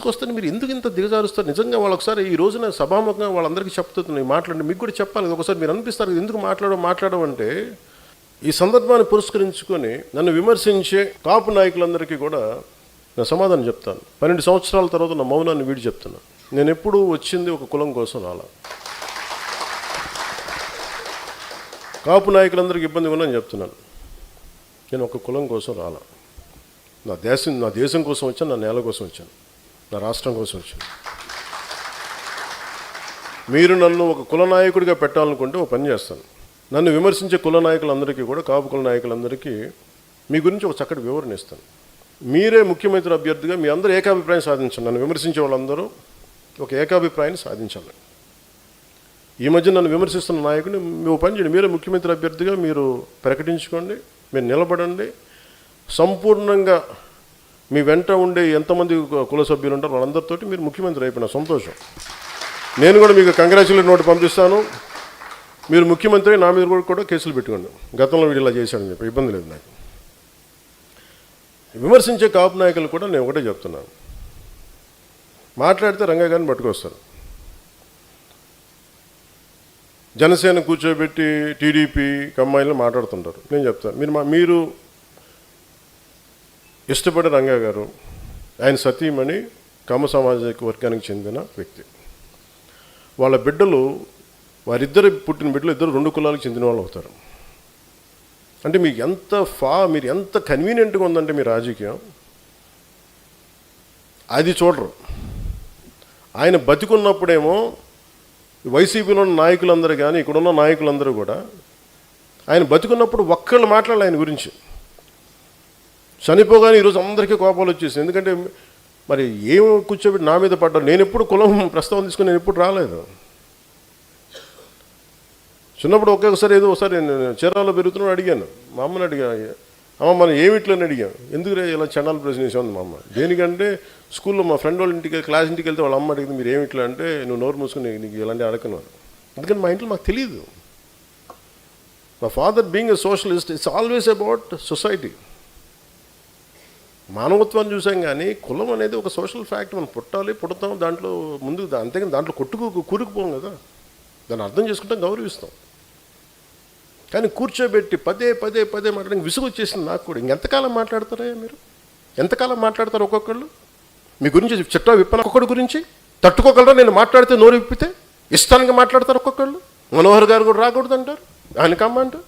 వస్తే మీరు ఎందుకు ఇంత దిగజారుస్తారు? నిజంగా వాళ్ళు ఒకసారి ఈ రోజున సభాముఖంగా వాళ్ళందరికీ చెప్తున్నాయి మాట్లాడండి, మీకు కూడా చెప్పాలి. ఒకసారి మీరు అనిపిస్తారు ఎందుకు మాట్లాడమంటే ఈ సందర్భాన్ని పురస్కరించుకొని నన్ను విమర్శించే కాపు నాయకులందరికీ కూడా నేను సమాధానం చెప్తాను. 12 సంవత్సరాల తర్వాత నా మౌనాన్ని వీడి చెప్తున్నాను. నేను ఎప్పుడూ వచ్చింది ఒక కులం కోసం రాలా. కాపు నాయకులందరికీ ఇబ్బంది ఉందని చెప్తున్నాను. నేను ఒక కులం కోసం రాలా. నా దేశం కోసం వచ్చాను, నా నేల కోసం వచ్చాను, నా రాష్ట్రం కోసం వచ్చాను. మీరు నన్ను ఒక కుల నాయకుడిగా పెట్టాలనుకుంటే ఒక పని చేస్తాను. నన్ను విమర్శించే కుల నాయకులందరికీ కూడా, కాపు కుల నాయకులందరికీ మీ గురించి ఒక చక్కటి వివరణ ఇస్తాను. మీరే ముఖ్యమంత్రి అభ్యర్థిగా మీ అందరూ ఏకాభిప్రాయం సాధించండి. నన్ను విమర్శించే వాళ్ళందరూ ఒక ఏకాభిప్రాయాన్ని సాధించాలి. ఈ మధ్య నన్ను విమర్శిస్తున్న నాయకుడిని మీ పని చేయండి, మీరే ముఖ్యమంత్రి అభ్యర్థిగా మీరు ప్రకటించుకోండి, మీరు నిలబడండి. సంపూర్ణంగా మీ వెంట ఉండే ఎంతమంది కుల సభ్యులు ఉంటారో వాళ్ళందరితోటి మీరు ముఖ్యమంత్రి అయిపోయిన సంతోషం. నేను కూడా మీకు కంగ్రాచులేట్ నోట్ పంపిస్తాను. మీరు ముఖ్యమంత్రి నా మీద కూడా కేసులు పెట్టుకోండి, గతంలో వీడు ఇలా చేశాడని చెప్పి. ఇబ్బంది లేదు నాకు. విమర్శించే కాపు నాయకులు కూడా నేను ఒకటే చెప్తున్నాను, మాట్లాడితే రంగా గారిని పట్టుకొస్తారు. జనసేన కూర్చోబెట్టి టీడీపీ కమ్మాయిలు మాట్లాడుతుంటారు. నేను చెప్తాను, మీరు ఇష్టపడే రంగా గారు, ఆయన సతీమణి కమ్మ సామాజిక వర్గానికి చెందిన వ్యక్తి. వాళ్ళ బిడ్డలు, వారిద్దరు పుట్టిన బిడ్డలు ఇద్దరు 2 కులాలకు చెందిన వాళ్ళు అవుతారు. అంటే మీకు మీరు ఎంత కన్వీనియంట్గా ఉందంటే మీ రాజకీయం, అది చూడరు. ఆయన బతికున్నప్పుడేమో వైసీపీలో ఉన్న నాయకులందరూ కానీ ఇక్కడున్న నాయకులందరూ కూడా ఆయన బతికున్నప్పుడు ఒక్కళ్ళు మాట్లాడాలి ఆయన గురించి. చనిపోగానే ఈరోజు అందరికీ కోపాలు వచ్చేసింది. ఎందుకంటే మరి ఏం కూర్చోబెట్టి నా మీద పడ్డారు. నేను ఎప్పుడు కులం ప్రస్తావన తీసుకుని నేను ఎప్పుడు రాలేదు. చిన్నప్పుడు ఒక్కొక్కసారి ఒకసారి నేను చీరాల్లో పెరుగుతున్నాడు అడిగాను, మా అమ్మని అమ్మ మనం ఏమిట్లని అడిగాను. ఎందుకు ఇలా చండాల ప్రశ్న వేసాను మా అమ్మ. దేనికంటే స్కూల్లో మా ఫ్రెండ్ వాళ్ళ ఇంటికి క్లాస్ ఇంటికి వెళ్తే వాళ్ళ అమ్మ అడిగింది మీరు ఏమిట్లా అంటే, నువ్వు నోరు మూసుకుని నీకు ఇలాంటి అడగను. ఎందుకంటే మా ఇంట్లో మాకు తెలియదు. మా father being a socialist, it's always about society. మానవత్వాన్ని చూసాం కానీ కులం అనేది ఒక సోషల్ ఫ్యాక్ట్. మనం పుడతాం దాంట్లో ముందుకు, అంతేగాని దాంట్లో కూరుకుపోం కదా. దాన్ని అర్థం చేసుకుంటాం, గౌరవిస్తాం. కానీ కూర్చోబెట్టి పదే మాట్లాడడానికి విసుగు వచ్చేసింది నాకు కూడా. ఇంకెంతకాలం మాట్లాడతారా మీరు? ఎంతకాలం మాట్లాడతారు ఒక్కొక్కళ్ళు? మీ గురించి చిట్టా విప్పన ఒక్కొక్కడి గురించి తట్టుకోగలరా? నేను మాట్లాడితే నోరు విప్పితే ఇష్టానికి మాట్లాడతారు ఒక్కొక్కళ్ళు. మనోహర్ గారు కూడా రాకూడదు అంటారు, ఆయన కమ్మంటారు.